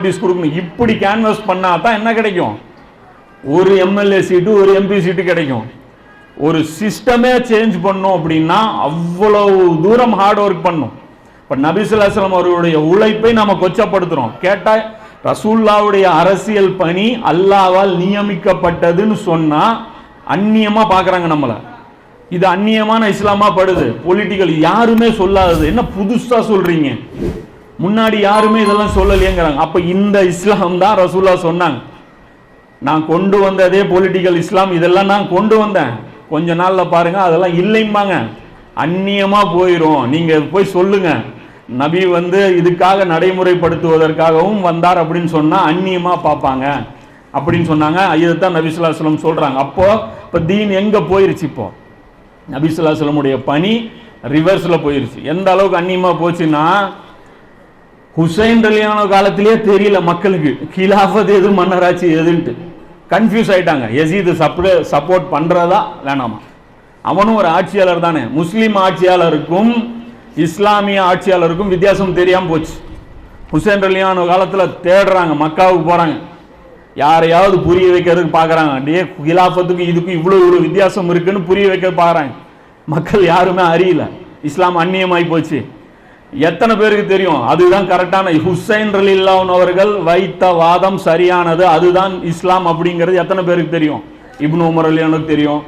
கொடுக்கணும். இப்படி கேன்வாஸ் பண்ணா தான் என்ன கிடைக்கும்? ஒரு எம்எல்ஏ சீட்டு, ஒரு எம்பி சீட்டு கிடைக்கும். ஒரு சிஸ்டமே சேஞ்ச் பண்ணும் அப்படின்னா அவ்வளவு தூரம் ஹார்ட் ஒர்க் பண்ணும். இப்ப நபி ஸல்லல்லாஹு அலைஹி வஸல்லம் அவர்களுடைய உழைப்பை நாம கொச்சப்படுத்துறோம். கேட்டா ரசூலுல்லாஹ்வுடைய அரசியல் பணி அல்லாஹ்வால் நியமிக்கப்பட்டதுன்னு சொன்னா அந்நியமா பாக்குறாங்க நம்மள. இது அந்நியமான இஸ்லாமா படுது. பொலிட்டிக்கல் யாருமே சொல்லாதது என்ன புதுசா சொல்றீங்க, முன்னாடி யாருமே இதெல்லாம் சொல்லலையேங்கிறாங்க. அப்ப இந்த இஸ்லாம் தான் ரசூலுல்லாஹ் சொன்னாங்க. நான் கொண்டு வந்ததே பொலிட்டிக்கல் இஸ்லாம், இதெல்லாம் நான் கொண்டு வந்தேன். கொஞ்ச நாள்ல பாருங்க அதெல்லாம் இல்லைம்பாங்க, அந்நியமா போயிரும். நீங்க போய் சொல்லுங்க நபி இதுக்காக நடைமுறைப்படுத்துவதற்காகவும் வந்தார் அப்படின்னு சொன்னா அந்நியமா பார்ப்பாங்க அப்படின்னு சொன்னாங்க. இதைத்தான் நபி ஸல்லல்லாஹு அலைஹி வஸல்லம் சொல்றாங்க. அப்போ இப்ப தீன் எங்க போயிருச்சு? இப்போ நபி ஸல்லல்லாஹு அலைஹி வஸல்லம் உடைய பணி ரிவர்ஸ்ல போயிருச்சு. எந்த அளவுக்கு அந்நியமா போச்சுன்னா, ஹுசைன் ரலியல்லாஹு அன்ஹு காலத்திலேயே தெரியல மக்களுக்கு கிலாஃபத் எது மன்னராட்சி எதுன்ட்டு. கன்ஃபியூஸ் ஆயிட்டாங்க. யசீது சப்போர்ட் பண்றதா வேணாமா? அவனும் ஒரு ஆட்சியாளர் தானே. முஸ்லீம் ஆட்சியாளருக்கும் இஸ்லாமிய ஆட்சியாளருக்கும் வித்தியாசம் தெரியாம போச்சு. ஹுசைன் ரலியல்லாஹு அன்ஹு காலத்துல தேடுறாங்க, மக்காவுக்கு போறாங்க, யாரையாவது புரிய வைக்கிறதுக்கு பாக்குறாங்க. அப்படியே கிலாஃபத்துக்கு இதுக்கும் இவ்வளவு வித்தியாசம் இருக்குன்னு புரிய வைக்க பாக்குறாங்க. மக்கள் யாருமே அறியல. இஸ்லாம் அந்நியமாய் போச்சு. எத்தனை பேருக்கு தெரியும் அதுதான் கரெக்டான? ஹுசைன் ரலியல்லாஹு அன்ஹு அவர்கள் வைத்த வாதம் சரியானது, அதுதான் இஸ்லாம் அப்படிங்கிறது எத்தனை பேருக்கு தெரியும்? இப்னு உமர் ரலியல்லாஹு அன்ஹு தெரியும்,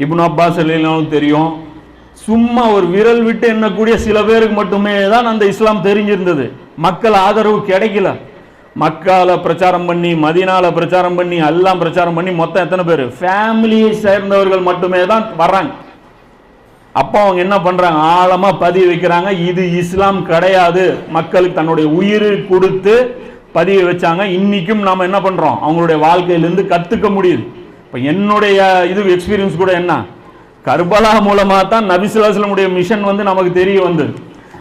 இப்னு அப்பாஸ் ரலியல்லாஹு அன்ஹு தெரியும். சும்மா ஒரு விரல் விட்டு எண்ணக்கூடிய சில பேருக்கு மட்டுமே தான் அந்த இஸ்லாம் தெரிஞ்சிருந்தது. மக்கள் ஆதரவு கிடைக்கல. மக்கால பிரச்சாரம் பண்ணி, மதீனால பிரச்சாரம் பண்ணி, எல்லாம் பிரச்சாரம் பண்ணி மொத்தம் எத்தனை பேர்? ஃபேமிலியை சேர்ந்தவர்கள் மட்டுமே தான் வர்றாங்க. அப்போ அவங்க என்ன பண்றாங்க? ஆழமா பதிய வைக்கிறாங்க, இது இஸ்லாம் கிடையாது. மக்களுக்கு தன்னுடைய உயிர் கொடுத்து பதிய வச்சாங்க. இன்னைக்கும் நாம என்ன பண்றோம்? அவங்களுடைய வாழ்க்கையிலிருந்து கத்துக்க முடியுது. இப்ப என்னுடைய இது எக்ஸ்பீரியன்ஸ் கூட என்ன, கர்பலா மூலமா தான் நபி ஸல்லல்லாஹு அலைஹி வஸல்லம் மிஷன் நமக்கு தெரிய வந்தது.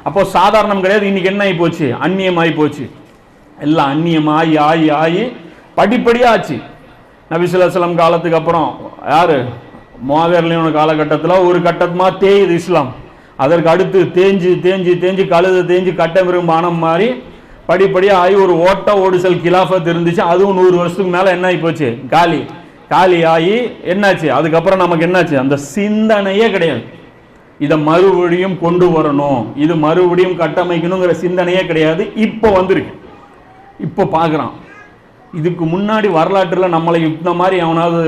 அப்போ சாதாரணம் கிடையாது. இன்னைக்கு என்ன ஆகி போச்சு? அந்நியம் ஆகி போச்சு. எல்லாம் அந்நியம் ஆகி ஆகி ஆகி படிப்படியா ஆச்சு. நபி ஸல்லல்லாஹு அலைஹி வஸல்லம் காலத்துக்கு அப்புறம் யாரு? முஆவியா ரலியல்லாஹு காலகட்டத்தில் ஒரு கட்டமா தேயுது இஸ்லாம். அதற்கு அடுத்து தேஞ்சு தேஞ்சு தேஞ்சு கழுது தேஞ்சு கட்ட விரும்பானம் மாதிரி படிப்படியா ஆகி ஒரு ஓட்ட ஓடுசல் கிலாஃபத் இருந்துச்சு. அதுவும் 100 வருஷத்துக்கு மேல என்ன ஆகி போச்சு? காலி காலி ஆகி என்னாச்சு? அதுக்கப்புறம் நமக்கு என்னாச்சு? அந்த சிந்தனையே கிடையாது. இதை மறுபடியும் கொண்டு வரணும், இது மறுபடியும் கட்டமைக்கணுங்கிற சிந்தனையே கிடையாது. இப்போ வந்திருக்கு. இப்போ பார்க்குறான். இதுக்கு முன்னாடி வரலாற்றில் நம்மளை இந்த மாதிரி அவனாவது